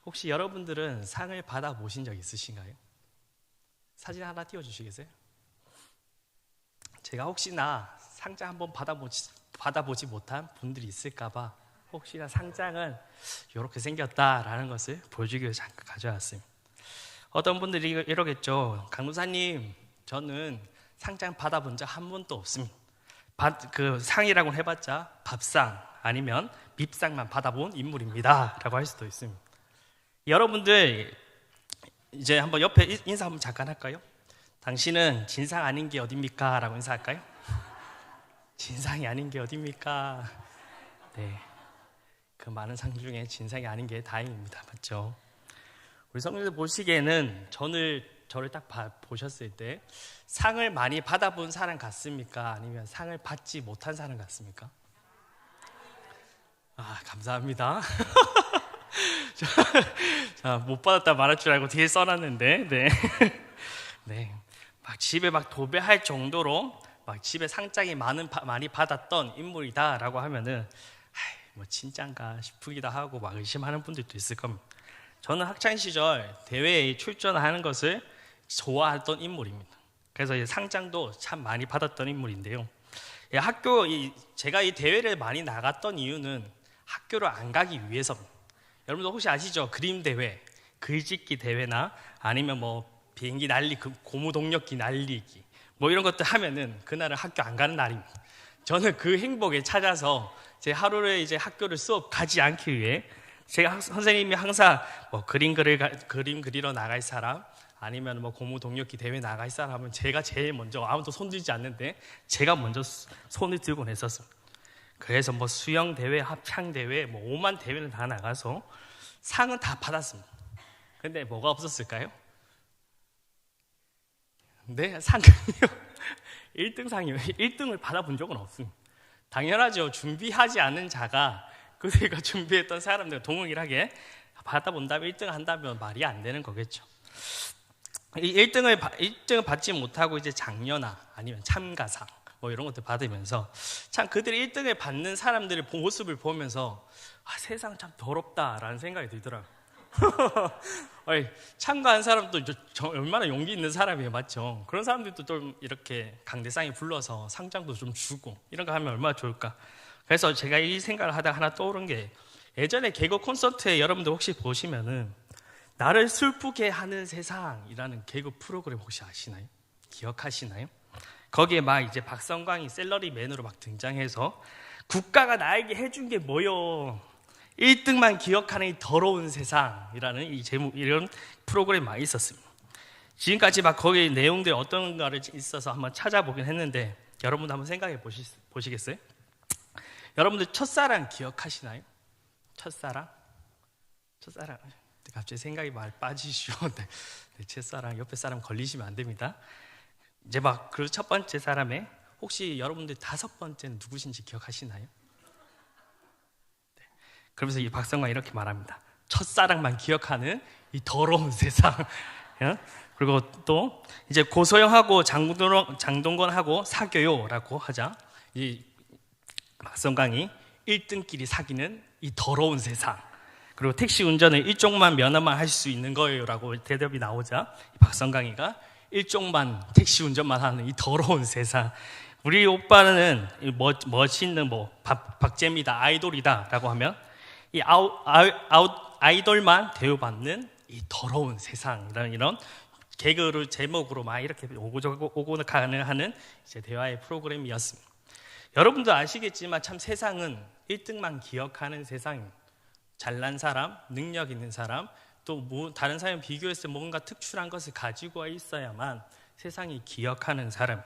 혹시 여러분들은 상을 받아보신 적 있으신가요? 사진 하나 띄워주시겠어요? 제가 혹시나 상장 한번 받아보지 못한 분들이 있을까봐 혹시나 상장은 이렇게 생겼다라는 것을 보여주기 위해서 잠깐 가져왔습니다. 어떤 분들이 이러겠죠. 강무사님, 저는 상장 받아본 적 한 번도 없습니다. 그 상이라고 해봤자 밥상 아니면 밉상만 받아본 인물입니다 라고 할 수도 있습니다. 여러분들 이제 한번 옆에 인사 한번 잠깐 할까요? 당신은 진상 아닌 게 어딥니까? 라고 인사할까요? 진상이 아닌 게 어딥니까? 네, 그 많은 상 중에 진상이 아닌 게 다행입니다. 맞죠? 우리 성도들 보시기에는 저를 딱 보셨을 때 상을 많이 받아본 사람 같습니까? 아니면 상을 받지 못한 사람 같습니까? 아, 감사합니다. 자, 못 받았다 말할 줄 알고 뒤에 써놨는데, 네. 네. 막 집에 막 도배할 정도로 막 집에 상장이 많이 받았던 인물이다라고 하면은, 뭐 진짠가 싶기도 하고 막 의심하는 분들도 있을 겁니다. 저는 학창 시절 대회에 출전하는 것을 좋아했던 인물입니다. 그래서 이 상장도 참 많이 받았던 인물인데요. 제가 이 대회를 많이 나갔던 이유는 학교를 안 가기 위해서입니다. 여러분들 혹시 아시죠? 그림 대회, 글짓기 대회나 아니면 뭐 비행기 날리기, 고무동력기 날리기 뭐 이런 것들 하면은 그날은 학교 안 가는 날입니다. 저는 그 행복에 찾아서 제 하루에 이제 학교를 수업 가지 않기 위해 선생님이 항상 뭐 그림 그리러 나갈 사람 아니면 뭐 고무동력기 대회 나갈 사람은 제가 제일 먼저, 아무도 손들지 않는데 제가 먼저 손을 들고 냈었습니다. 그래서 뭐 수영 대회, 합창 대회, 뭐 5만 대회는 다 나가서 상은 다 받았습니다. 근데 뭐가 없었을까요? 네, 상금이요. 1등 상이요. 1등을 받아본 적은 없습니다. 당연하죠. 준비하지 않은 자가 그들과 준비했던 사람들 동일하게 받아본다면 1등 한다면 말이 안 되는 거겠죠. 이 1등을 받지 못하고 이제 장려나 아니면 참가상 뭐 이런 것들 받으면서 참 그들이 1등을 받는 사람들의 모습을 보면서 세상 참 더럽다라는 생각이 들더라고요. 참가한 사람도 얼마나 용기 있는 사람이에요, 맞죠? 그런 사람들도 좀 이렇게 강대상에 불러서 상장도 좀 주고 이런 거 하면 얼마나 좋을까. 그래서 제가 이 생각을 하다가 하나 떠오른 게, 예전에 개그 콘서트에 여러분들 혹시 보시면은 나를 슬프게 하는 세상이라는 개그 프로그램 혹시 아시나요? 기억하시나요? 거기에 막 이제 박성광이 샐러리맨으로 막 등장해서 국가가 나에게 해준 게 뭐요? 1등만 기억하는 이 더러운 세상이라는 이 제목, 이런 프로그램이 많이 있었습니다. 지금까지 막 거기 내용들이 어떤가를 있어서 한번 찾아보긴 했는데 여러분도 한번 생각해 보시겠어요? 여러분들 첫사랑 기억하시나요? 첫사랑? 갑자기 생각이 많이 빠지시오. 네, 첫사랑, 옆에 사람 걸리시면 안 됩니다. 이제 막 그 첫 번째 사람의 혹시 여러분들 5번째는 누구신지 기억하시나요? 네. 그러면서 이 박성광이 이렇게 말합니다. 첫사랑만 기억하는 이 더러운 세상. 그리고 또 이제 고소영하고 장동건하고 사귀어요라고 하자 이 박성광이 1등끼리 사귀는 이 더러운 세상. 그리고 택시 운전을 1종만 면허만 할 수 있는 거예요라고 대답이 나오자 박성광이가 1종만 택시 운전만 하는 이 더러운 세상. 우리 오빠는 멋있는 박재미다, 아이돌이다 라고 하면 이 아이돌만 대우받는 이 더러운 세상이라는 이런 개그를 제목으로 막 이렇게 오고 가능하는 이제 대화의 프로그램이었습니다. 여러분도 아시겠지만 참 세상은 1등만 기억하는 세상입니다. 잘난 사람, 능력 있는 사람, 또 다른 사람과 비교했을 때 뭔가 특출한 것을 가지고 있어야만 세상이 기억하는 사람.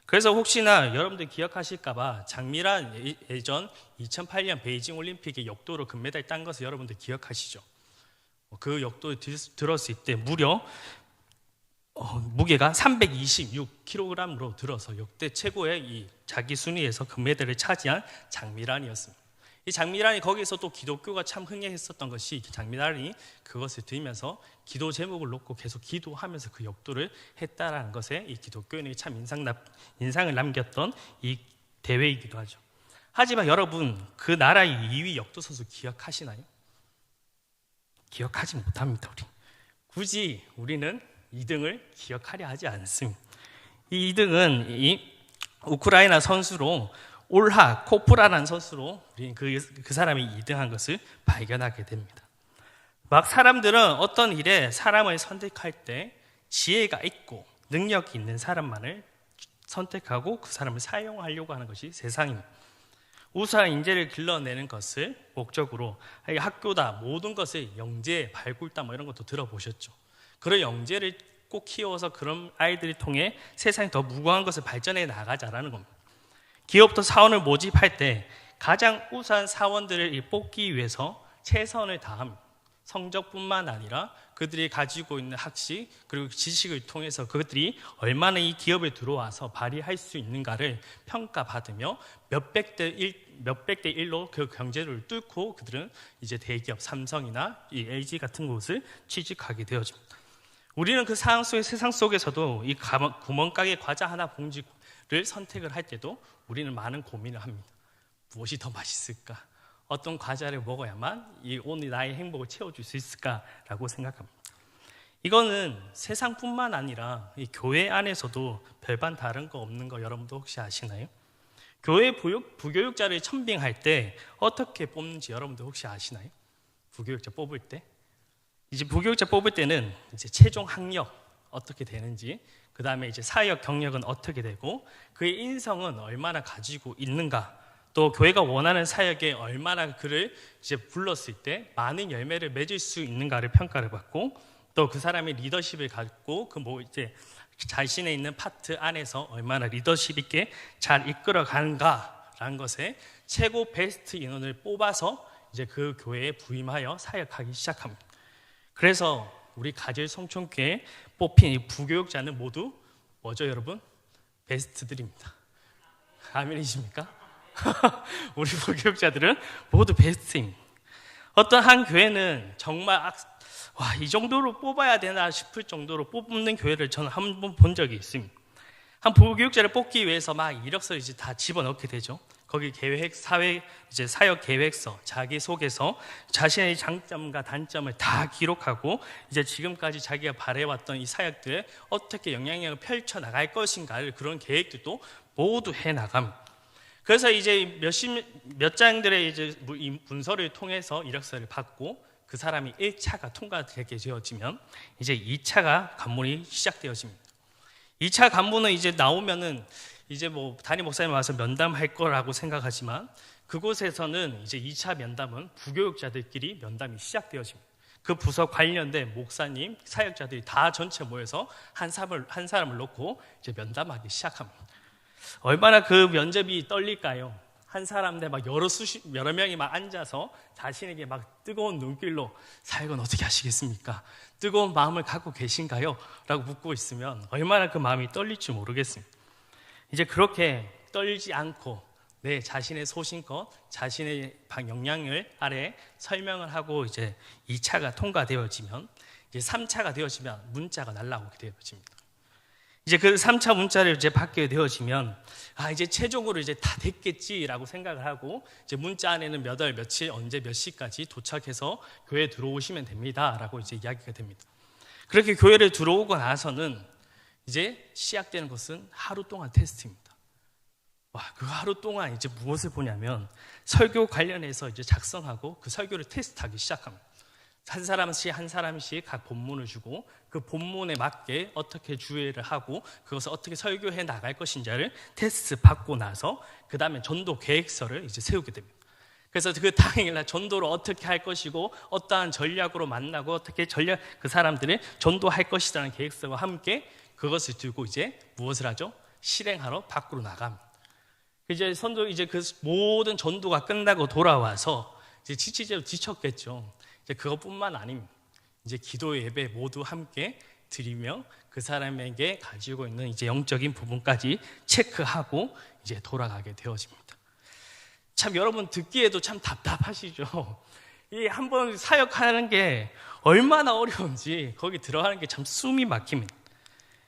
그래서 혹시나 여러분들 기억하실까봐 장미란 예전 2008년 베이징 올림픽에 역도로 금메달 딴 것을 여러분들 기억하시죠? 그 역도에 들었을 때 무려 무게가 326kg으로 들어서 역대 최고의 이 자기 순위에서 금메달을 차지한 장미란이었습니다. 이 장미란이 거기서 또 기독교가 참 흥행했었던 것이 장미란이 그것을 들으면서 기도 제목을 놓고 계속 기도하면서 그 역도를 했다라는 것에 이 기독교인에게 참 인상을 남겼던 이 대회이기도 하죠. 하지만 여러분, 그 나라의 2위 역도 선수 기억하시나요? 기억하지 못합니다. 굳이 우리는 2등을 기억하려 하지 않습니다. 이 2등은 이 우크라이나 선수로 올하 코프라라는 선수로 우리는 그 사람이 2등한 것을 발견하게 됩니다. 막 사람들은 어떤 일에 사람을 선택할 때 지혜가 있고 능력이 있는 사람만을 선택하고 그 사람을 사용하려고 하는 것이 세상입니다. 우수한 인재를 길러내는 것을 목적으로 학교다 모든 것을 영재, 발굴다 뭐 이런 것도 들어보셨죠. 그런 영재를 꼭 키워서 그런 아이들을 통해 세상이 더 무궁한 것을 발전해 나가자라는 겁니다. 기업도 사원을 모집할 때 가장 우수한 사원들을 뽑기 위해서 최선을 다합니다. 성적뿐만 아니라 그들이 가지고 있는 학식 그리고 지식을 통해서 그들이 얼마나 이 기업에 들어와서 발휘할 수 있는가를 평가받으며 몇백 대 1로 그 경쟁을 뚫고 그들은 이제 대기업 삼성이나 이 LG 같은 곳을 취직하게 되어집니다. 우리는 그 상황 속의 세상 속에서도 이 구멍가게 과자 하나 봉지를 선택을 할 때도 우리는 많은 고민을 합니다. 무엇이 더 맛있을까? 어떤 과자를 먹어야만 오늘 나의 행복을 채워줄 수 있을까라고 생각합니다. 이거는 세상뿐만 아니라 이 교회 안에서도 별반 다른 거 없는 거 여러분도 혹시 아시나요? 교회 부교육자를 천빙할 때 어떻게 뽑는지 여러분도 혹시 아시나요? 부교육자 뽑을 때 이제 부교육자 뽑을 때는 이제 최종 학력 어떻게 되는지, 그 다음에 이제 사회적 경력은 어떻게 되고 그의 인성은 얼마나 가지고 있는가, 또 교회가 원하는 사역에 얼마나 그를 이제 불렀을 때 많은 열매를 맺을 수 있는가를 평가를 받고, 또 그 사람의 리더십을 갖고 이제 자신의 있는 파트 안에서 얼마나 리더십 있게 잘 이끌어 가는가라는 것에 최고 베스트 인원을 뽑아서 이제 그 교회에 부임하여 사역하기 시작합니다. 그래서 우리 가질 성촌교회에 뽑힌 이 부교육자는 모두 뭐죠, 여러분? 베스트들입니다. 아멘이십니까? 우리 부교육자들은 모두 베스트입니다. 어떤 한 교회는 정말 이 정도로 뽑아야 되나 싶을 정도로 뽑는 교회를 저는 한 번 본 적이 있습니다. 한 부교육자를 뽑기 위해서 막 이력서를 이제 다 집어넣게 되죠. 거기 사역 계획서, 자기소개서, 자신의 장점과 단점을 다 기록하고 이제 지금까지 자기가 바래왔던 이 사역들에 어떻게 영향력을 펼쳐 나갈 것인가를 그런 계획들도 모두 해 나갑니다. 그래서 이제 몇 장들의 이제 문서를 통해서 이력서를 받고 그 사람이 1차가 통과되게 되어지면 이제 2차가 관문이 시작되어집니다. 2차 간부는 이제 나오면은 이제 담임 목사님 와서 면담할 거라고 생각하지만 그곳에서는 이제 2차 면담은 부교육자들끼리 면담이 시작되어집니다. 그 부서 관련된 목사님, 사역자들이 다 전체 모여서 한 사람을 놓고 이제 면담하기 시작합니다. 얼마나 그 면접이 떨릴까요? 한 사람인데 막 여러 명이 막 앉아서 자신에게 막 뜨거운 눈길로 사역은 어떻게 하시겠습니까? 뜨거운 마음을 갖고 계신가요? 라고 묻고 있으면 얼마나 그 마음이 떨릴지 모르겠습니다. 이제 그렇게 떨지 않고 자신의 소신껏 자신의 역량을 아래 설명을 하고 이제 2차가 통과되어지면 이제 3차가 되어지면 문자가 날라오게 되어집니다. 이제 그 3차 문자를 이제 받게 되어지면 이제 최종으로 이제 다 됐겠지라고 생각을 하고 이제 문자 안에는 몇 월 며칠 언제 몇 시까지 도착해서 교회에 들어오시면 됩니다라고 이제 이야기가 됩니다. 그렇게 교회를 들어오고 나서는 이제 시작되는 것은 하루 동안 테스트입니다. 그 하루 동안 이제 무엇을 보냐면 설교 관련해서 이제 작성하고 그 설교를 테스트하기 시작합니다. 한 사람씩 각 본문을 주고 그 본문에 맞게 어떻게 주의를 하고 그것을 어떻게 설교해 나갈 것인지를 테스트 받고 나서 그 다음에 전도 계획서를 이제 세우게 됩니다. 그래서 그 당일날 전도를 어떻게 할 것이고 어떠한 전략으로 만나고 어떻게 그 사람들을 전도할 것이라는 계획서와 함께 그것을 들고 이제 무엇을 하죠? 실행하러 밖으로 나갑니다. 이제 그 모든 전도가 끝나고 돌아와서 이제 지쳤겠죠. 이제 그것뿐만 아닙니다. 이제 기도 예배 모두 함께 드리며 그 사람에게 가지고 있는 이제 영적인 부분까지 체크하고 이제 돌아가게 되어집니다. 참 여러분 듣기에도 참 답답하시죠. 이 한번 사역하는 게 얼마나 어려운지 거기 들어가는 게 참 숨이 막힙니다.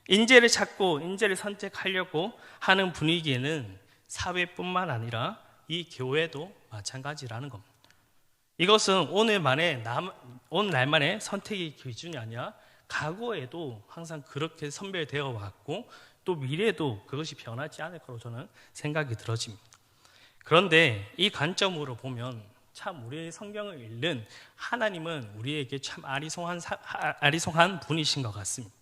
인재를 찾고 인재를 선택하려고 하는 분위기에는 사회뿐만 아니라 이 교회도 마찬가지라는 겁니다. 이것은 오늘날만의 선택의 기준이 아니라 과거에도 항상 그렇게 선별되어 왔고 또 미래에도 그것이 변하지 않을 거로 저는 생각이 들어집니다. 그런데 이 관점으로 보면 참 우리의 성경을 읽는 하나님은 우리에게 참 아리송한 분이신 것 같습니다.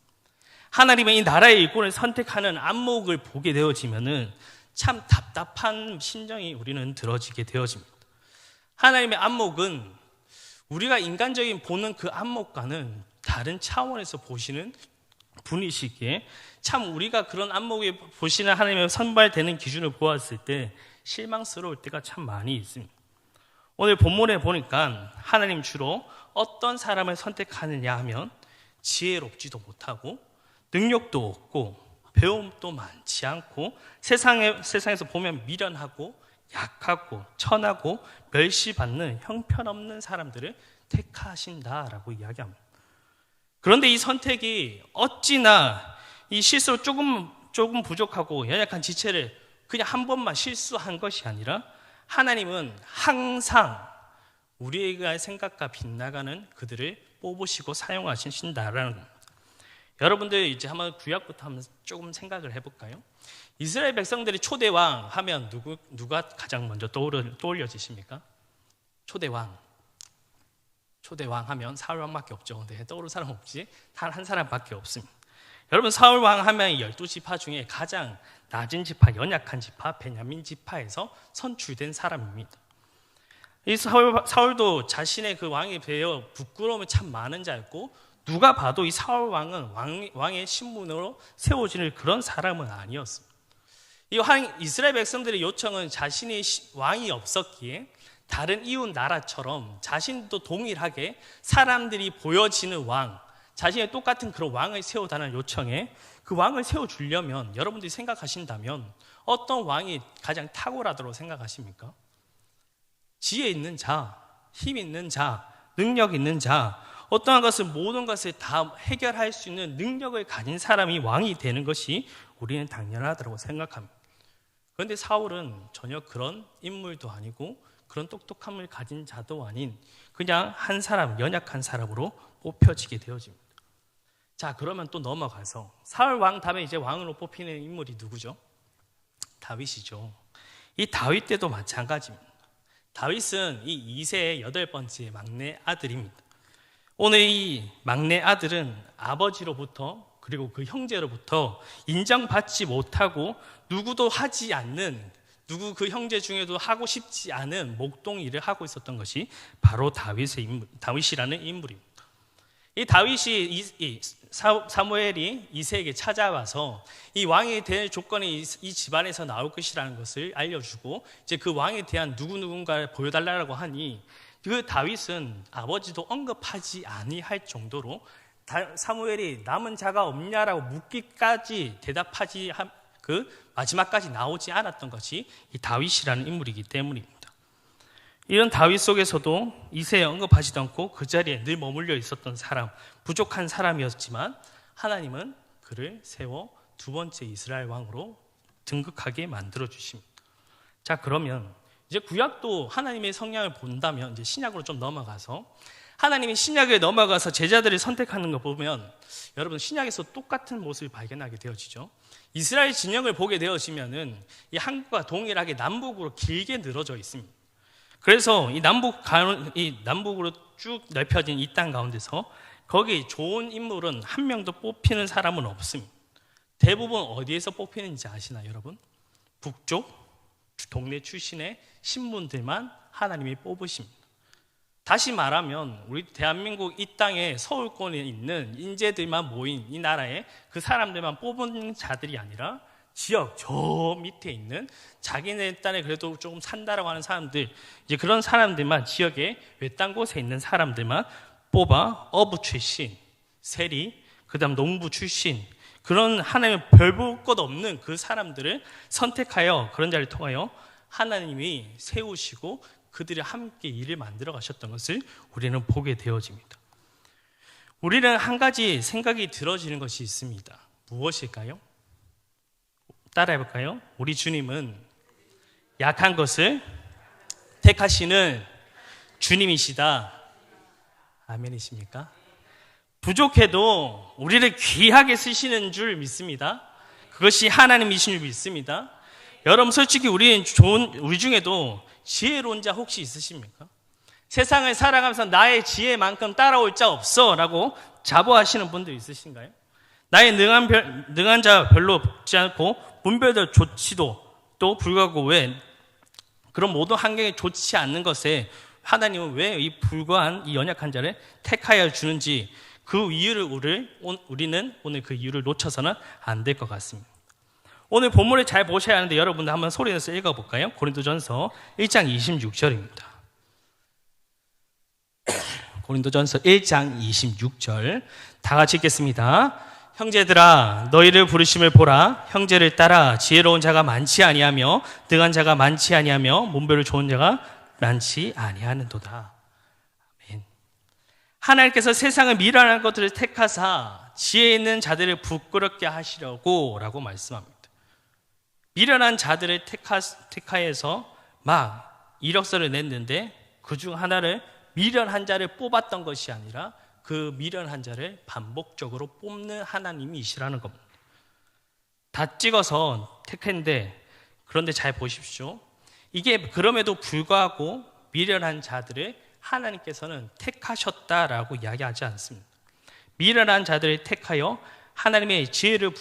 하나님의 이 나라의 일꾼을 선택하는 안목을 보게 되어지면은 참 답답한 심정이 우리는 들어지게 되어집니다. 하나님의 안목은 우리가 인간적인 보는 그 안목과는 다른 차원에서 보시는 분이시기에 참 우리가 그런 안목에 보시는 하나님의 선발되는 기준을 보았을 때 실망스러울 때가 참 많이 있습니다. 오늘 본문에 보니까 하나님 주로 어떤 사람을 선택하느냐 하면 지혜롭지도 못하고 능력도 없고 배움도 많지 않고 세상에서 보면 미련하고 약하고 천하고 멸시받는 형편없는 사람들을 택하신다라고 이야기합니다. 그런데 이 선택이 어찌나 이 실수로 조금 부족하고 연약한 지체를 그냥 한 번만 실수한 것이 아니라 하나님은 항상 우리의 생각과 빗나가는 그들을 뽑으시고 사용하신다라는 겁니다. 여러분들 이제 한번 구약부터 한번 조금 생각을 해볼까요? 이스라엘 백성들이 초대왕 하면 누가 가장 먼저 떠올려지십니까? 초대왕 하면 사울왕밖에 없죠. 근데 떠오르는 사람 없지? 단 한 사람밖에 없습니다. 여러분 사울왕 하면 12지파 중에 가장 낮은 지파, 연약한 지파, 베냐민 지파에서 선출된 사람입니다. 이 사울도 자신의 그 왕에 대해 부끄러움이 참 많은 자였고 누가 봐도 이 사울 왕은 왕의 신분으로 세워질 그런 사람은 아니었습니다. 이 이스라엘 백성들의 요청은 자신의 왕이 없었기에 다른 이웃 나라처럼 자신도 동일하게 사람들이 보여지는 왕, 자신의 똑같은 그런 왕을 세워달라는 요청에 그 왕을 세워주려면 여러분들이 생각하신다면 어떤 왕이 가장 탁월하다고 생각하십니까? 지혜 있는 자, 힘 있는 자, 능력 있는 자, 어떠한 것을 모든 것을 다 해결할 수 있는 능력을 가진 사람이 왕이 되는 것이 우리는 당연하다고 생각합니다. 그런데 사울은 전혀 그런 인물도 아니고 그런 똑똑함을 가진 자도 아닌 그냥 한 사람, 연약한 사람으로 뽑혀지게 되어집니다. 자, 그러면 또 넘어가서 사울 왕 다음에 이제 왕으로 뽑히는 인물이 누구죠? 다윗이죠. 이 다윗 때도 마찬가지입니다. 다윗은 이 2세의 8번째 막내 아들입니다. 오늘 이 막내 아들은 아버지로부터 그리고 그 형제로부터 인정받지 못하고 누구도 하지 않는 그 형제 중에도 하고 싶지 않은 목동 일을 하고 있었던 것이 바로 다윗이라는 인물입니다. 이 다윗이 사무엘이 이새에게 찾아와서 이 왕이 될 조건이 이 집안에서 나올 것이라는 것을 알려주고 이제 그 왕에 대한 누군가를 보여달라고 하니 그 다윗은 아버지도 언급하지 아니할 정도로 사무엘이 남은 자가 없냐라고 묻기까지 대답하지 그 마지막까지 나오지 않았던 것이 이 다윗이라는 인물이기 때문입니다. 이런 다윗 속에서도 이새에 언급하지도 않고 그 자리에 늘 머물러 있었던 사람, 부족한 사람이었지만 하나님은 그를 세워 두 번째 이스라엘 왕으로 등극하게 만들어 주십니다. 자, 그러면 이제 구약도 하나님의 성향을 본다면 이제 신약으로 좀 넘어가서 하나님이 신약에 넘어가서 제자들을 선택하는 거 보면 여러분 신약에서 똑같은 모습을 발견하게 되어지죠. 이스라엘 진영을 보게 되어지면은 이 한국과 동일하게 남북으로 길게 늘어져 있습니다. 그래서 이 남북으로 쭉 넓혀진 이 땅 가운데서 거기 좋은 인물은 한 명도 뽑히는 사람은 없습니다. 대부분 어디에서 뽑히는지 아시나요, 여러분? 북쪽 동네 출신의 신분들만 하나님이 뽑으십니다. 다시 말하면 우리 대한민국 이 땅에 서울권에 있는 인재들만 모인 이 나라에 그 사람들만 뽑은 자들이 아니라 지역 저 밑에 있는 자기네 땅에 그래도 조금 산다라고 하는 사람들, 이제 그런 사람들만 지역의 외딴 곳에 있는 사람들만 뽑아 어부 출신, 세리, 그다음 농부 출신 그런 하나님 별 볼 것 없는 그 사람들을 선택하여 그런 자리를 통하여 하나님이 세우시고 그들이 함께 일을 만들어 가셨던 것을 우리는 보게 되어집니다. 우리는 한 가지 생각이 들어지는 것이 있습니다. 무엇일까요? 따라해볼까요? 우리 주님은 약한 것을 택하시는 주님이시다. 아멘이십니까? 부족해도 우리를 귀하게 쓰시는 줄 믿습니다. 그것이 하나님이신 줄 믿습니다. 여러분 솔직히 우리 중에도 지혜로운 자 혹시 있으십니까? 세상을 살아가면서 나의 지혜만큼 따라올 자 없어 라고 자부하시는 분들 있으신가요? 나의 능한 자 별로 없지 않고 분별도 좋지도 또 불구하고 왜 그런 모든 환경이 좋지 않는 것에 하나님은 왜 이 불과한 이 연약한 자를 택하여 주는지 그 이유를 우리는 오늘 그 이유를 놓쳐서는 안 될 것 같습니다. 오늘 본문을 잘 보셔야 하는데 여러분들 한번 소리내서 읽어볼까요? 고린도전서 1장 26절입니다. 고린도전서 1장 26절 다 같이 읽겠습니다. 형제들아 너희를 부르심을 보라. 형제를 따라 지혜로운 자가 많지 아니하며 능한 자가 많지 아니하며 몸별을 좋은 자가 많지 아니하는도다. 아멘. 하나님께서 세상을 미련한 것들을 택하사 지혜 있는 자들을 부끄럽게 하시려고 라고 말씀합니다. 미련한 자들을 택하여서 막 이력서를 냈는데 그중 하나를 미련한 자를 뽑았던 것이 아니라 그 미련한 자를 반복적으로 뽑는 하나님이시라는 겁니다. 다 찍어서 택했는데 그런데 잘 보십시오. 이게 그럼에도 불구하고 미련한 자들을 하나님께서는 택하셨다라고 이야기하지 않습니다. 미련한 자들을 택하여 하나님의 지혜를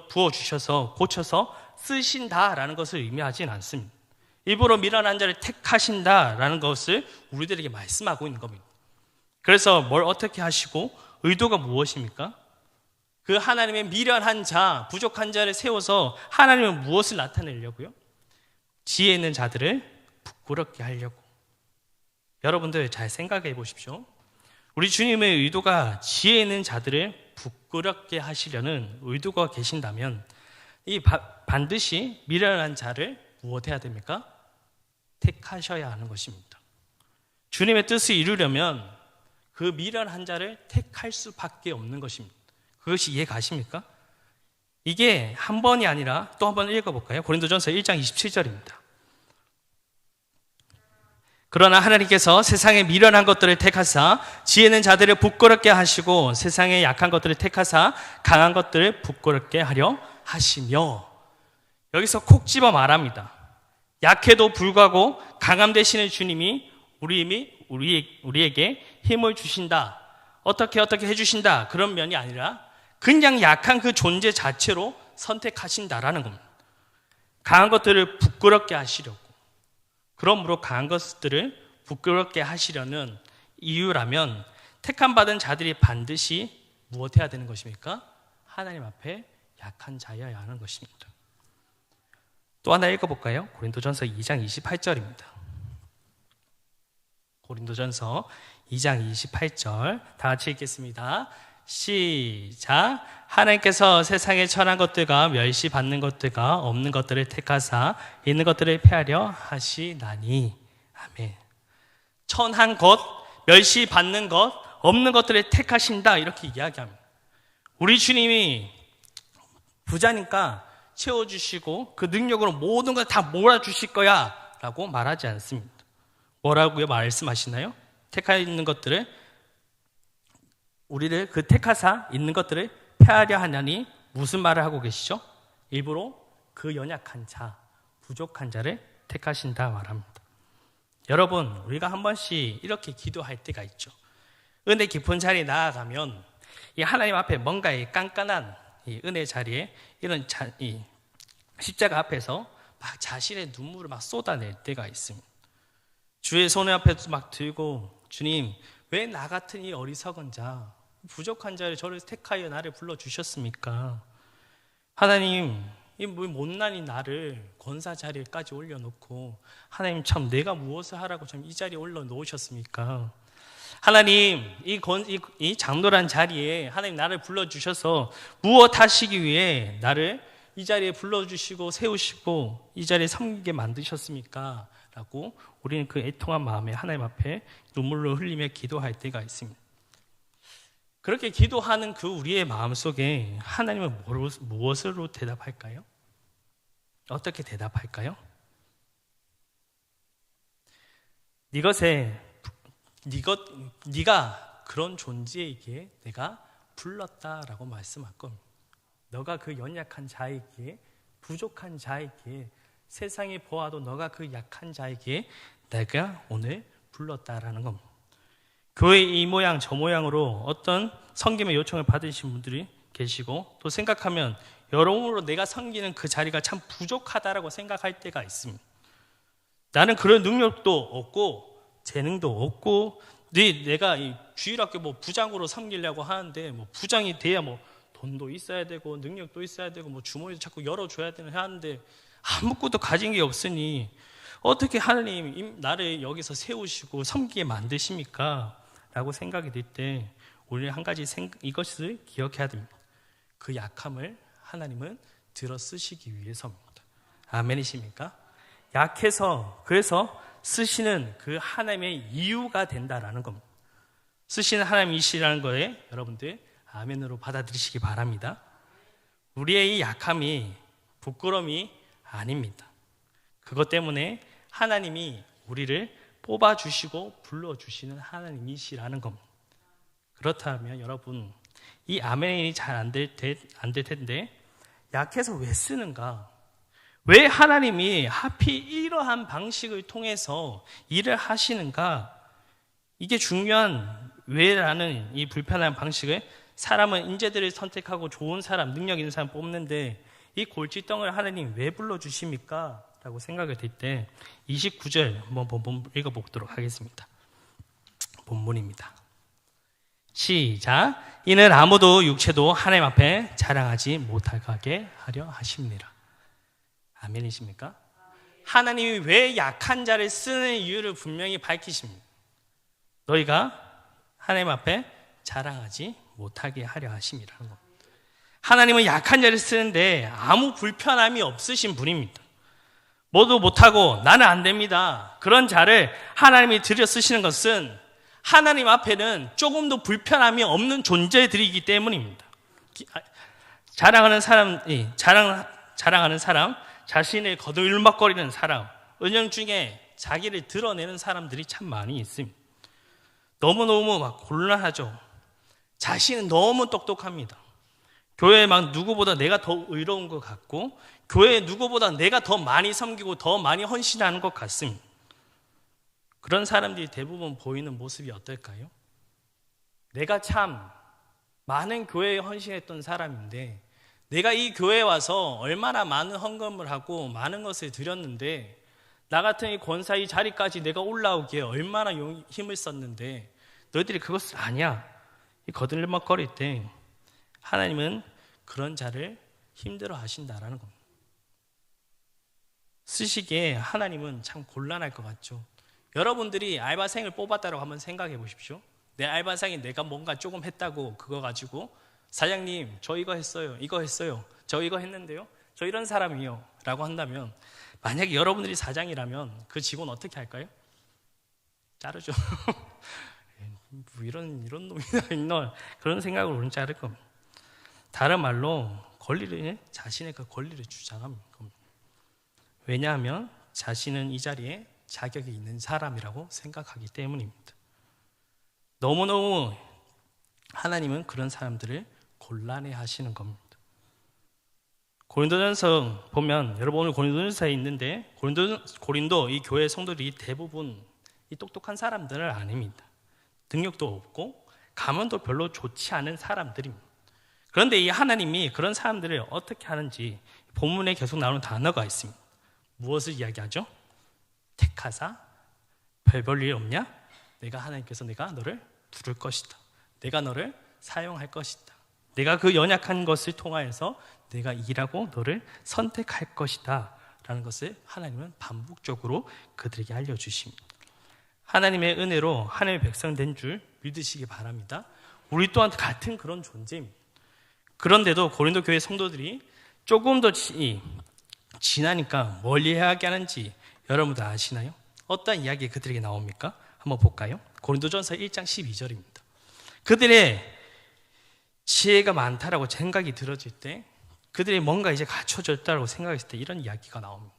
부어주셔서 고쳐서 쓰신다라는 것을 의미하지는 않습니다. 일부러 미련한 자를 택하신다라는 것을 우리들에게 말씀하고 있는 겁니다. 그래서 뭘 어떻게 하시고 의도가 무엇입니까? 그 하나님의 미련한 자, 부족한 자를 세워서 하나님은 무엇을 나타내려고요? 지혜 있는 자들을 부끄럽게 하려고. 여러분들 잘 생각해 보십시오. 우리 주님의 의도가 지혜 있는 자들을 부끄럽게 하시려는 의도가 계신다면 이 반드시 미련한 자를 무엇해야 됩니까? 택하셔야 하는 것입니다. 주님의 뜻을 이루려면 그 미련한 자를 택할 수밖에 없는 것입니다. 그것이 이해 가십니까? 이게 한 번이 아니라 또 한 번 읽어볼까요? 고린도전서 1장 27절입니다. 그러나 하나님께서 세상의 미련한 것들을 택하사 지혜는 자들을 부끄럽게 하시고 세상의 약한 것들을 택하사 강한 것들을 부끄럽게 하려 하시며, 여기서 콕 집어 말합니다. 약해도 불구하고 강함 되시는 주님이 우리에게 힘을 주신다. 어떻게 해주신다. 그런 면이 아니라 그냥 약한 그 존재 자체로 선택하신다라는 겁니다. 강한 것들을 부끄럽게 하시려고. 그러므로 강한 것들을 부끄럽게 하시려는 이유라면 택함 받은 자들이 반드시 무엇해야 되는 것입니까? 하나님 앞에 약한 자여야 하는 것입니다. 또 하나 읽어볼까요? 고린도전서 2장 28절입니다. 고린도전서 2장 28절 다 같이 읽겠습니다. 시작. 하나님께서 세상에 천한 것들과 멸시받는 것들과 없는 것들을 택하사 있는 것들을 폐하려 하시나니. 아멘. 천한 것, 멸시받는 것, 없는 것들을 택하신다 이렇게 이야기합니다. 우리 주님이 부자니까 채워주시고 그 능력으로 모든 걸 다 몰아주실 거야 라고 말하지 않습니다. 뭐라고요? 말씀하시나요? 택하 있는 것들을 우리를 그 택하사 있는 것들을 폐하려 하냐니 무슨 말을 하고 계시죠? 일부러 그 연약한 자, 부족한 자를 택하신다 말합니다. 여러분, 우리가 한 번씩 이렇게 기도할 때가 있죠. 은혜 깊은 자리에 나아가면 이 하나님 앞에 뭔가 이 깐깐한 이 은혜 자리에 이 십자가 앞에서 막 자신의 눈물을 막 쏟아낼 때가 있습니다. 주의 손을 앞에 막 들고, 주님, 왜 나 같은 이 어리석은 자, 부족한 자를 저를 택하여 나를 불러주셨습니까? 하나님, 이 못난 이 나를 권사 자리까지 올려놓고, 하나님 참 내가 무엇을 하라고 참 이 자리에 올려놓으셨습니까? 하나님, 이 장로란 자리에 하나님 나를 불러주셔서 무엇 하시기 위해 나를 이 자리에 불러주시고 세우시고 이 자리에 섬기게 만드셨습니까? 라고 우리는 그 애통한 마음에 하나님 앞에 눈물로 흘리며 기도할 때가 있습니다. 그렇게 기도하는 그 우리의 마음 속에 하나님은 무엇으로 대답할까요? 어떻게 대답할까요? 이것에 네가 그런 존재이기에 내가 불렀다라고 말씀할 겁니다. 너가 그 연약한 자이기에, 부족한 자이기에, 세상이 보아도 너가 그 약한 자이기에 내가 오늘 불렀다라는 겁니다. 교회 이 모양 저 모양으로 어떤 섬김의 요청을 받으신 분들이 계시고, 또 생각하면 여러모로 내가 섬기는 그 자리가 참 부족하다라고 생각할 때가 있습니다. 나는 그런 능력도 없고 재능도 없고, 내가 이 주일학교 뭐 부장으로 섬기려고 하는데 뭐 부장이 돼야 뭐 돈도 있어야 되고 능력도 있어야 되고 뭐 주머니도 자꾸 열어줘야 되는 하는데 아무것도 가진 게 없으니 어떻게 하나님 나를 여기서 세우시고 섬기게 만드십니까? 라고 생각이 들 때 우리는 한 가지 이것을 기억해야 됩니다. 그 약함을 하나님은 들어 쓰시기 위해서입니다. 아멘이십니까? 약해서, 그래서 쓰시는 그 하나님의 이유가 된다라는 겁니다. 쓰시는 하나님이시라는 거에 여러분들 아멘으로 받아들이시기 바랍니다. 우리의 이 약함이 부끄러움이 아닙니다. 그것 때문에 하나님이 우리를 뽑아주시고 불러주시는 하나님이시라는 겁니다. 그렇다면 여러분, 이 아멘이 잘 안 될 텐데 약해서 왜 쓰는가? 왜 하나님이 하필 이러한 방식을 통해서 일을 하시는가? 이게 중요한 왜라는 이 불편한 방식을, 사람은 인재들을 선택하고 좋은 사람, 능력 있는 사람 뽑는데 이 골칫덩을 하나님 왜 불러주십니까? 라고 생각을 들 때 29절 한번 읽어보도록 하겠습니다. 본문입니다. 시작. 이는 아무도 육체도 하나님 앞에 자랑하지 못하게 하려 하십니다. 아멘이십니까? 하나님이 왜 약한 자를 쓰는 이유를 분명히 밝히십니다. 너희가 하나님 앞에 자랑하지 못하게 하려 하심이라는 겁니다. 하나님은 약한 자를 쓰는데 아무 불편함이 없으신 분입니다. 뭐도 못하고 나는 안 됩니다. 그런 자를 하나님이 들여 쓰시는 것은 하나님 앞에는 조금도 불편함이 없는 존재들이기 때문입니다. 자랑하는 사람, 자신을 거들먹거리는 사람, 은영 중에 자기를 드러내는 사람들이 참 많이 있습니다. 너무너무 막 곤란하죠. 자신은 너무 똑똑합니다. 교회에 막 누구보다 내가 더 의로운 것 같고, 교회에 누구보다 내가 더 많이 섬기고 더 많이 헌신하는 것 같습니다. 그런 사람들이 대부분 보이는 모습이 어떨까요? 내가 참 많은 교회에 헌신했던 사람인데, 내가 이 교회에 와서 얼마나 많은 헌금을 하고 많은 것을 드렸는데, 나 같은 이 권사 이 자리까지 내가 올라오기에 얼마나 힘을 썼는데 너희들이 그것을 아냐? 이 거들먹거릴 때 하나님은 그런 자를 힘들어 하신다라는 겁니다. 쓰시기에 하나님은 참 곤란할 것 같죠. 여러분들이 알바생을 뽑았다고 한번 생각해 보십시오. 내 알바생이 내가 뭔가 조금 했다고 그거 가지고 사장님 저 이거 했어요, 이거 했어요, 저 이거 했는데요, 저 이런 사람이요 라고 한다면, 만약에 여러분들이 사장이라면 그 직원 어떻게 할까요? 자르죠. 뭐 이런 놈이나 있나, 그런 생각으로 우리는 자를 겁니다. 다른 말로 자신의 그 권리를 주장합니다. 왜냐하면 자신은 이 자리에 자격이 있는 사람이라고 생각하기 때문입니다. 너무너무 하나님은 그런 사람들을 곤란해 하시는 겁니다. 고린도전서 보면, 여러분 오늘 고린도전서에 있는데 고린도 이 교회 성도들이 대부분 이 똑똑한 사람들은 아닙니다. 능력도 없고 가면도 별로 좋지 않은 사람들입니다. 그런데 이 하나님이 그런 사람들을 어떻게 하는지 본문에 계속 나오는 단어가 있습니다. 무엇을 이야기하죠? 택하사 별 볼 일 없냐? 하나님께서 내가 너를 부를 것이다. 내가 너를 사용할 것이다. 내가 그 연약한 것을 통하여서 내가 일하고 너를 선택할 것이다 라는 것을 하나님은 반복적으로 그들에게 알려주십니다. 하나님의 은혜로 하나님의 백성 된 줄 믿으시기 바랍니다. 우리 또한 같은 그런 존재입니다. 그런데도 고린도 교회 성도들이 조금 더 지나니까 뭘 이야기하게 하는지 여러분들 아시나요? 어떤 이야기 그들에게 나옵니까? 한번 볼까요? 고린도전서 1장 12절입니다. 그들의 지혜가 많다라고 생각이 들어질 때, 그들이 뭔가 이제 갖춰졌다고 생각했을 때 이런 이야기가 나옵니다.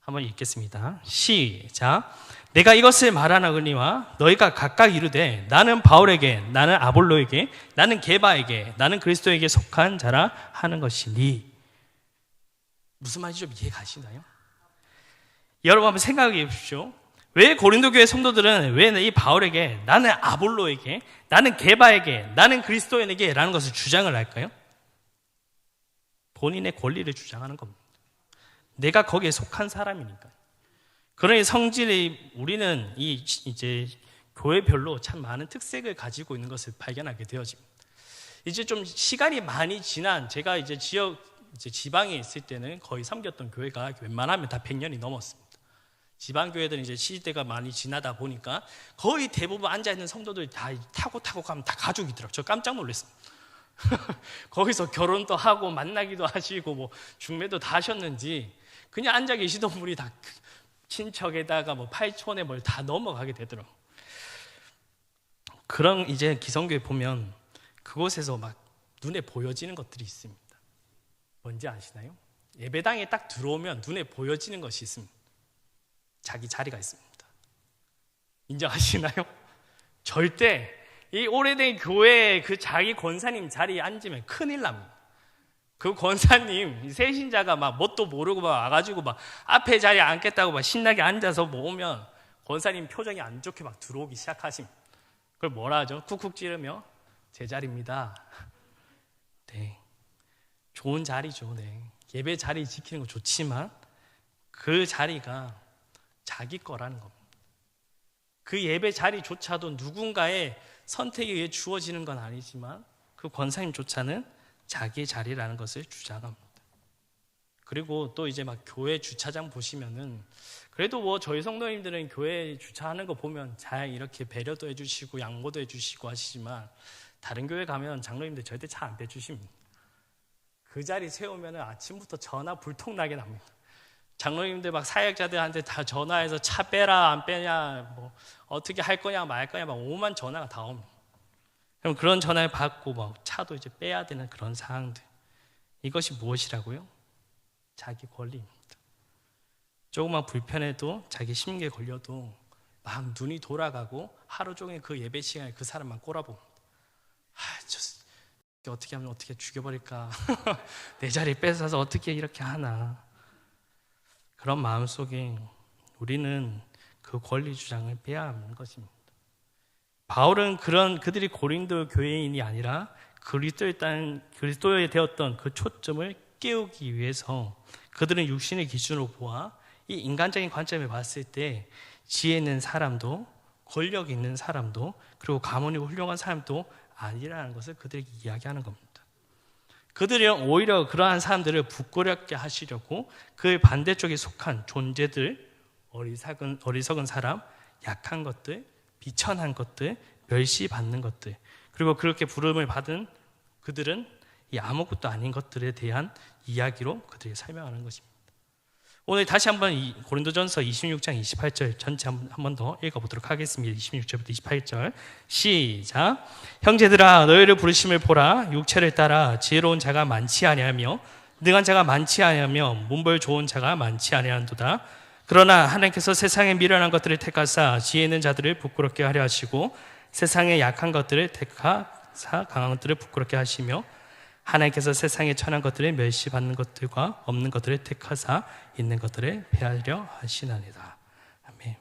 한번 읽겠습니다. 시작. 내가 이것을 말하노니와 너희가 각각 이르되 나는 바울에게, 나는 아볼로에게, 나는 게바에게, 나는 그리스도에게 속한 자라 하는 것이니. 무슨 말인지 좀 이해 가시나요? 여러분 한번 생각해 보십시오. 왜 고린도 교회 성도들은 왜 이 바울에게, 나는 아볼로에게, 나는 게바에게, 나는 그리스도인에게 라는 것을 주장을 할까요? 본인의 권리를 주장하는 겁니다. 내가 거기에 속한 사람이니까. 그러니 성질이, 우리는 이제 교회별로 참 많은 특색을 가지고 있는 것을 발견하게 되어집니다. 이제 좀 시간이 많이 지난, 제가 이제 지방에 있을 때는 거의 섬겼던 교회가 웬만하면 다 100년이 넘었습니다. 지방 교회들은 이제 시대가 많이 지나다 보니까 거의 대부분 앉아 있는 성도들 다 타고 가면 다 가족이더라고요. 저 깜짝 놀랐습니다. 거기서 결혼도 하고 만나기도 하시고 뭐 중매도 다 하셨는지 그냥 앉아 계시던 분이 다 친척에다가 뭐 팔촌에 뭘 다 넘어가게 되더라고요. 그런 이제 기성교회 보면 그곳에서 막 눈에 보여지는 것들이 있습니다. 뭔지 아시나요? 예배당에 딱 들어오면 눈에 보여지는 것이 있습니다. 자기 자리가 있습니다. 인정하시나요? 절대 이 오래된 교회에 그 자기 권사님 자리에 앉으면 큰일 납니다. 그 권사님, 세신자가 막 뭣도 모르고 막 와가지고 막 앞에 자리에 앉겠다고 막 신나게 앉아서 모으면 권사님 표정이 안 좋게 막 들어오기 시작하십니다. 그걸 뭐라 하죠? 쿡쿡 찌르며 제 자리입니다. 네, 좋은 자리죠. 네, 예배 자리 지키는 거 좋지만 그 자리가 자기 거라는 겁니다. 그 예배 자리조차도 누군가의 선택에 의해 주어지는 건 아니지만 그 권사님조차는 자기의 자리라는 것을 주장합니다. 그리고 또 이제 막 교회 주차장 보시면은 그래도 뭐 저희 성도님들은 교회 주차하는 거 보면 잘 이렇게 배려도 해주시고 양보도 해주시고 하시지만 다른 교회 가면 장로님들 절대 차 안 빼주십니다. 그 자리 세우면은 아침부터 전화 불통나게 납니다. 장로님들 막 사역자들한테 다 전화해서 차 빼라 안 빼냐 뭐 어떻게 할 거냐 말 거냐 막 오만 전화가 다 옵니다. 그럼 그런 전화를 받고 막 차도 이제 빼야 되는 그런 상황들. 이것이 무엇이라고요? 자기 권리입니다. 조금만 불편해도 자기 심기에 걸려도 막 눈이 돌아가고 하루 종일 그 예배 시간에 그 사람만 꼬라봅니다. 저 어떻게 하면 어떻게 죽여버릴까? 내 자리 뺏어서 어떻게 이렇게 하나? 그런 마음 속에 우리는 그 권리 주장을 빼야 하는 것입니다. 바울은 그들이 고린도 교회인이 아니라 그리스도에 되었던 그 초점을 깨우기 위해서 그들은 육신의 기준으로 보아 이 인간적인 관점에 봤을 때 지혜 있는 사람도 권력 있는 사람도 그리고 가문이고 훌륭한 사람도 아니라는 것을 그들에게 이야기하는 겁니다. 그들은 오히려 그러한 사람들을 부끄럽게 하시려고 그 반대쪽에 속한 존재들, 어리석은 사람, 약한 것들, 비천한 것들, 멸시받는 것들, 그리고 그렇게 부름을 받은 그들은 이 아무것도 아닌 것들에 대한 이야기로 그들이 설명하는 것입니다. 오늘 다시 한번 이 고린도전서 26장 28절 전체 한 번 더 읽어보도록 하겠습니다. 26절부터 28절 시작. 형제들아 너희를 부르심을 보라. 육체를 따라 지혜로운 자가 많지 아니하며 능한 자가 많지 아니하며 문벌 좋은 자가 많지 아니한도다. 그러나 하나님께서 세상에 미련한 것들을 택하사 지혜 있는 자들을 부끄럽게 하려 하시고 세상에 약한 것들을 택하사 강한 것들을 부끄럽게 하시며 하나님께서 세상에 천한 것들을 멸시받는 것들과 없는 것들을 택하사 있는 것들을 폐하려 하시나이다. 아멘.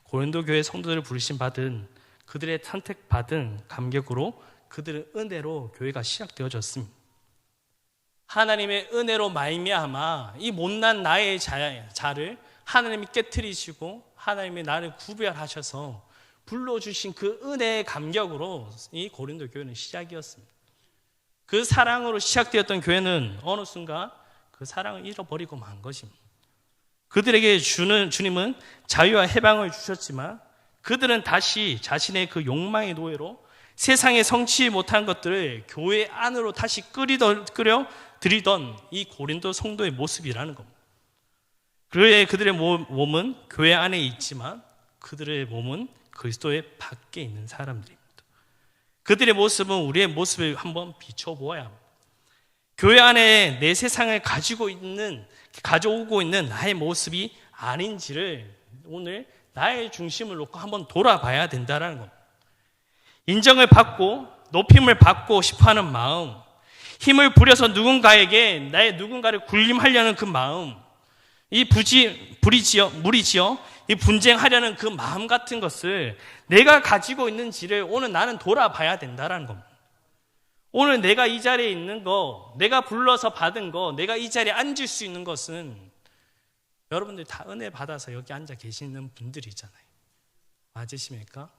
고린도 교회 성도들을 부르심 받은 그들의 선택받은 감격으로 그들의 은혜로 교회가 시작되어졌습니다. 하나님의 은혜로 말미암아 이 못난 나의 자를 하나님이 깨트리시고 하나님이 나를 구별하셔서 불러주신 그 은혜의 감격으로 이 고린도 교회는 시작이었습니다. 그 사랑으로 시작되었던 교회는 어느 순간 그 사랑을 잃어버리고 만 것입니다. 그들에게 주님은 자유와 해방을 주셨지만 그들은 다시 자신의 그 욕망의 노예로 세상에 성취 못한 것들을 교회 안으로 다시 끌어들이던 이 고린도 성도의 모습이라는 겁니다. 그들의 몸은 교회 안에 있지만 그들의 몸은 그리스도의 밖에 있는 사람들입니다. 그들의 모습은 우리의 모습을 한번 비춰보아야 합니다. 교회 안에 내 세상을 가져오고 있는 나의 모습이 아닌지를 오늘 나의 중심을 놓고 한번 돌아봐야 된다는 겁니다. 인정을 받고 높임을 받고 싶어하는 마음, 힘을 부려서 누군가에게 나의 누군가를 군림하려는 그 마음, 이 무리지어 이 분쟁하려는 그 마음 같은 것을 내가 가지고 있는지를 오늘 나는 돌아봐야 된다는 겁니다. 오늘 내가 이 자리에 있는 거, 내가 불러서 받은 거, 내가 이 자리에 앉을 수 있는 것은 여러분들 다 은혜 받아서 여기 앉아 계시는 분들이잖아요. 맞으십니까?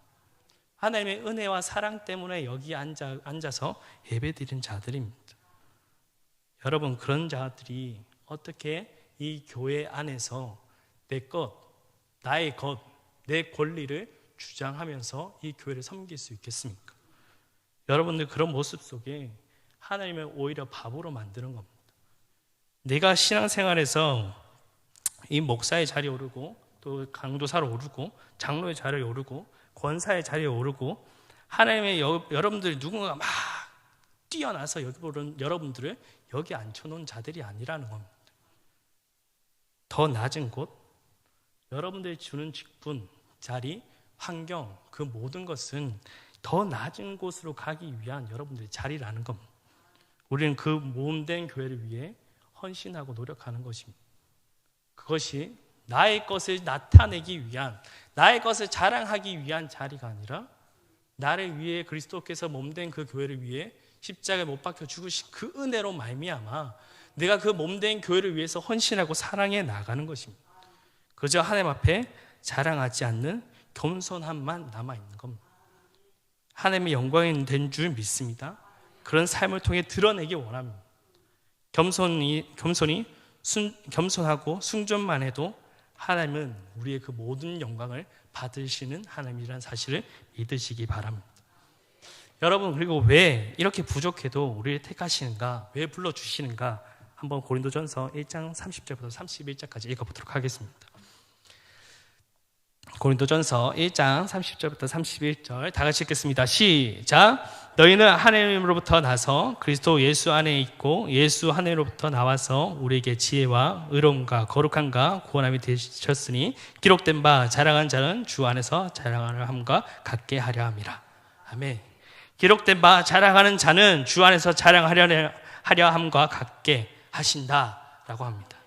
하나님의 은혜와 사랑 때문에 여기 앉아서 예배드린 자들입니다. 여러분, 그런 자들이 어떻게 이 교회 안에서 내 것, 나의 것, 내 권리를 주장하면서 이 교회를 섬길 수 있겠습니까? 여러분들 그런 모습 속에 하나님을 오히려 바보로 만드는 겁니다. 내가 신앙생활에서 이 목사의 자리에 오르고 또 강도사로 오르고 장로의 자리에 오르고 권사의 자리에 오르고 하나님의 여러분들 누군가가 막 뛰어나서 여러분들을 여기 앉혀놓은 자들이 아니라는 겁니다. 더 낮은 곳, 여러분들이 주는 직분, 자리, 환경, 그 모든 것은 더 낮은 곳으로 가기 위한 여러분들의 자리라는 겁니다. 우리는 그 모험된 교회를 위해 헌신하고 노력하는 것입니다. 그것이 나의 것을 나타내기 위한, 나의 것을 자랑하기 위한 자리가 아니라 나를 위해 그리스도께서 몸된 그 교회를 위해 십자가에 못 박혀 죽으신 그 은혜로 말미암아 내가 그 몸된 교회를 위해서 헌신하고 사랑해 나가는 것입니다. 그저 하나님 앞에 자랑하지 않는 겸손함만 남아있는 겁니다. 하나님의 영광이 된 줄 믿습니다. 그런 삶을 통해 드러내기 원합니다. 겸손하고 순전만 해도 하나님은 우리의 그 모든 영광을 받으시는 하나님이라는 사실을 믿으시기 바랍니다. 여러분, 그리고 왜 이렇게 부족해도 우리를 택하시는가, 왜 불러주시는가, 한번 고린도전서 1장 30절부터 31절까지 읽어보도록 하겠습니다. 고린도전서 1장 30절부터 31절 다 같이 읽겠습니다. 시작. 너희는 하나님으로부터 나서 그리스도 예수 안에 있고 예수 하나님으로부터 나와서 우리에게 지혜와 의로움과 거룩함과 구원함이 되셨으니 기록된 바 자랑한 자는 주 안에서 자랑하려 함과 같게 하려 함이라. 아멘. 기록된 바 자랑하는 자는 주 안에서 자랑하려 함과 같게 하신다라고 합니다.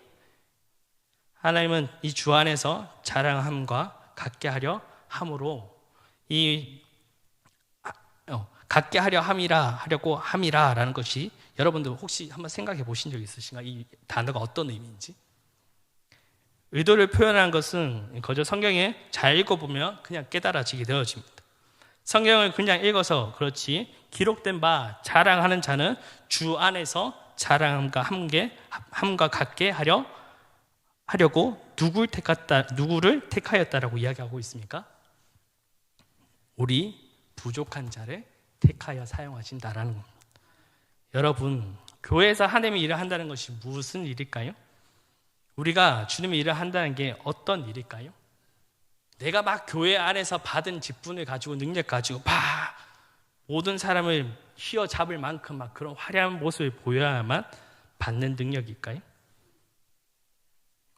하나님은 이 주 안에서 자랑함과 같게 하려 함으로 같게 하려고 함이라라는 것이 여러분들 혹시 한번 생각해 보신 적 있으신가? 이 단어가 어떤 의미인지? 의도를 표현하는 것은 거저 성경에 잘 읽어보면 그냥 깨달아지게 되어집니다. 성경을 그냥 읽어서 그렇지 기록된 바 자랑하는 자는 주 안에서 자랑함과 같게 하려고 누구를 택하였다라고 이야기하고 있습니까? 우리 부족한 자를 택하여 사용하신다라는 겁니다. 여러분, 교회에서 하나님의 일을 한다는 것이 무슨 일일까요? 우리가 주님의 일을 한다는 게 어떤 일일까요? 내가 막 교회 안에서 받은 직분을 가지고 능력 가지고 막 모든 사람을 휘어잡을 만큼 막 그런 화려한 모습을 보여야만 받는 능력일까요?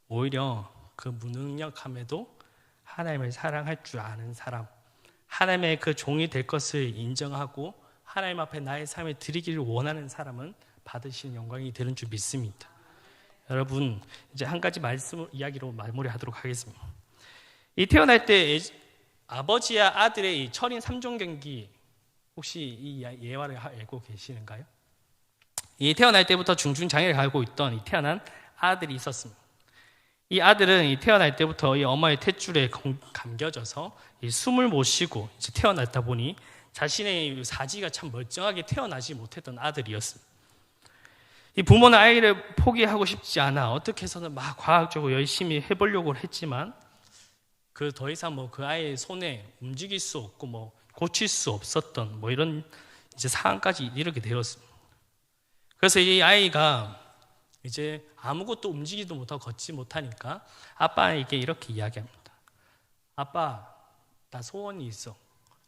오히려 그 무능력함에도 하나님을 사랑할 줄 아는 사람, 하나님의 그 종이 될 것을 인정하고 하나님 앞에 나의 삶을 드리기를 원하는 사람은 받으시는 영광이 되는 줄 믿습니다. 여러분, 이제 한 가지 이야기로 마무리하도록 하겠습니다. 이 태어날 때 아버지와 아들의 이 철인 3종 경기 혹시 이 예화를 알고 계시는가요? 이 태어날 때부터 중증장애를 가지고 있던 이 태어난 아들이 있었습니다. 이 아들은 이 태어날 때부터 이 어머니의 탯줄에 감겨져서 이 숨을 못 쉬고 이제 태어났다 보니 자신의 사지가 참 멀쩡하게 태어나지 못했던 아들이었습니다. 이 부모는 아이를 포기하고 싶지 않아 어떻게 해서는 막 과학적으로 열심히 해보려고 했지만 그 더 이상 그 아이의 손에 움직일 수 없고 고칠 수 없었던 이런 이제 상황까지 이르게 되었습니다. 그래서 이 아이가 이제 아무것도 움직이지도 못하고 걷지 못하니까 아빠에게 이렇게 이야기합니다. 아빠, 나 소원이 있어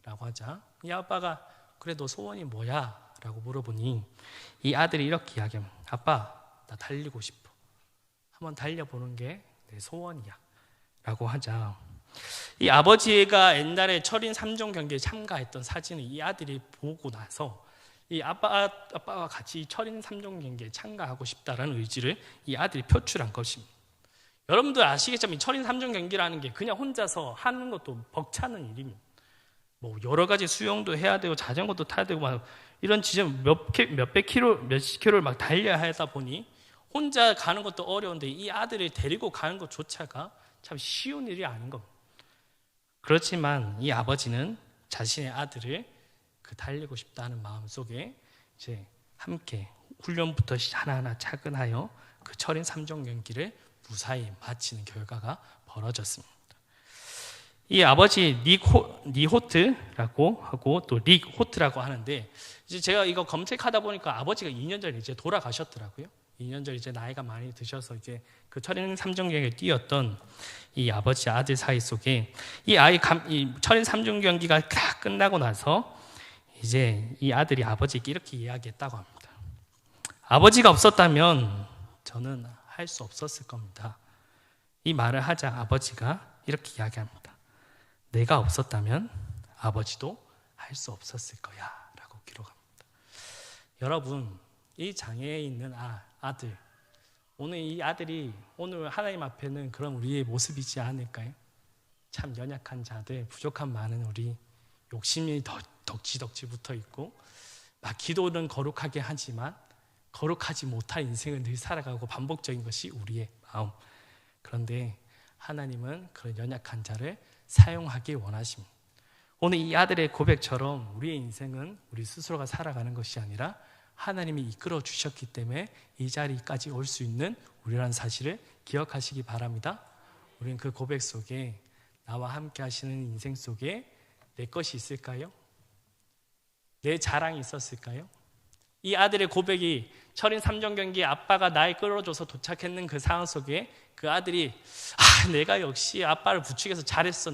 라고 하자 이 아빠가 그래 너 소원이 뭐야? 라고 물어보니 이 아들이 이렇게 이야기합니다. 아빠, 나 달리고 싶어. 한번 달려보는 게 내 소원이야. 하자. 이 아버지가 옛날에 철인 3종 경기에 참가했던 사진을 이 아들이 보고 나서 이 아빠와 같이 철인 3종 경기에 참가하고 싶다라는 의지를 이 아들이 표출한 것입니다. 여러분들 아시겠지만 이 철인 3종 경기라는 게 그냥 혼자서 하는 것도 벅차는 일입니다. 뭐 여러 가지 수영도 해야 되고 자전거도 타야 되고 막 이런 지점 몇십 킬로를 막 달려야 하다 보니 혼자 가는 것도 어려운데 이 아들을 데리고 가는 것조차가 참 쉬운 일이 아닌 겁니다. 그렇지만 이 아버지는 자신의 아들을 그 달리고 싶다는 마음 속에 이제 함께 훈련부터 하나하나 차근하여 그 철인 3종 경기를 무사히 마치는 결과가 벌어졌습니다. 이 아버지 니호트라고 하고 또 릭호트라고 하는데 이제 제가 이거 검색하다 보니까 아버지가 2년 전에 이제 돌아가셨더라고요. 2년 전에 이제 나이가 많이 드셔서 이제 그 철인 3종 경기에 뛰었던 이 아버지 아들 사이 속에 이 철인 3종 경기가 다 끝나고 나서 이제 이 아들이 아버지에게 이렇게 이야기했다고 합니다. 아버지가 없었다면 저는 할 수 없었을 겁니다. 이 말을 하자 아버지가 이렇게 이야기합니다. 내가 없었다면 아버지도 할 수 없었을 거야 라고 기록합니다. 여러분, 이 장애에 있는 아들, 오늘 이 아들이 오늘 하나님 앞에는 그런 우리의 모습이지 않을까요? 참 연약한 자들, 부족한 많은 우리, 욕심이 덕지덕지 붙어 있고 막 기도는 거룩하게 하지만 거룩하지 못할 인생을 늘 살아가고 반복적인 것이 우리의 마음. 그런데 하나님은 그런 연약한 자를 사용하기 원하십니다. 오늘 이 아들의 고백처럼 우리의 인생은 우리 스스로가 살아가는 것이 아니라 하나님이 이끌어 주셨기 때문에 이 자리까지 올 수 있는 우리라는 사실을 기억하시기 바랍니다. 우리는 그 고백 속에 나와 함께 하시는 인생 속에 내 것이 있을까요? 내 자랑이 있었을까요? 이 아들의 고백이 철인 3종 경기에 아빠가 날 끌어줘서 도착했는 그 상황 속에 그 아들이 내가 역시 아빠를 부추겨서 잘했어.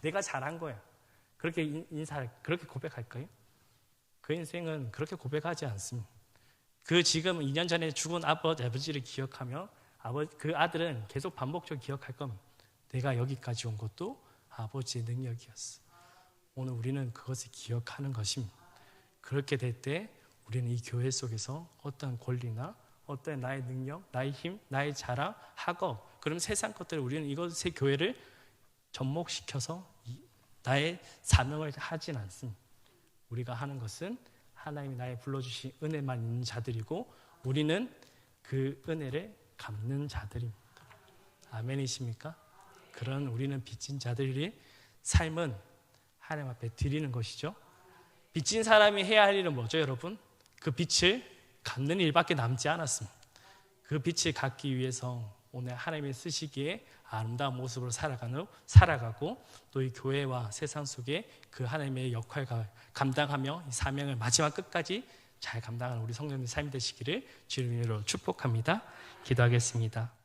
내가 잘한 거야. 그렇게 그렇게 고백할까요? 그 인생은 그렇게 고백하지 않습니다. 그 지금 2년 전에 죽은 아버지를 기억하며 그 아들은 계속 반복적으로 기억할 겁니다. 내가 여기까지 온 것도 아버지의 능력이었어. 오늘 우리는 그것을 기억하는 것입니다. 그렇게 될 때 우리는 이 교회 속에서 어떤 권리나 어떤 나의 능력, 나의 힘, 나의 자랑, 학업, 그럼 세상 것들을 우리는 이것의 교회를 접목시켜서 나의 사명을 하진 않습니다. 우리가 하는 것은 하나님이 나의 불러주신 은혜만 있는 자들이고 우리는 그 은혜를 갚는 자들입니다. 아멘이십니까? 그런 우리는 빚진 자들이 삶은 하나님 앞에 드리는 것이죠. 빚진 사람이 해야 할 일은 뭐죠, 여러분? 그 빚을 갚는 일밖에 남지 않았습니다. 그 빚을 갚기 위해서 오늘 하나님이 쓰시기에 아름다운 모습으로 살아가고 또 이 교회와 세상 속에 그 하나님의 역할을 감당하며 이 사명을 마지막 끝까지 잘 감당하는 우리 성도님의 삶이 되시기를 주님으로 축복합니다. 기도하겠습니다.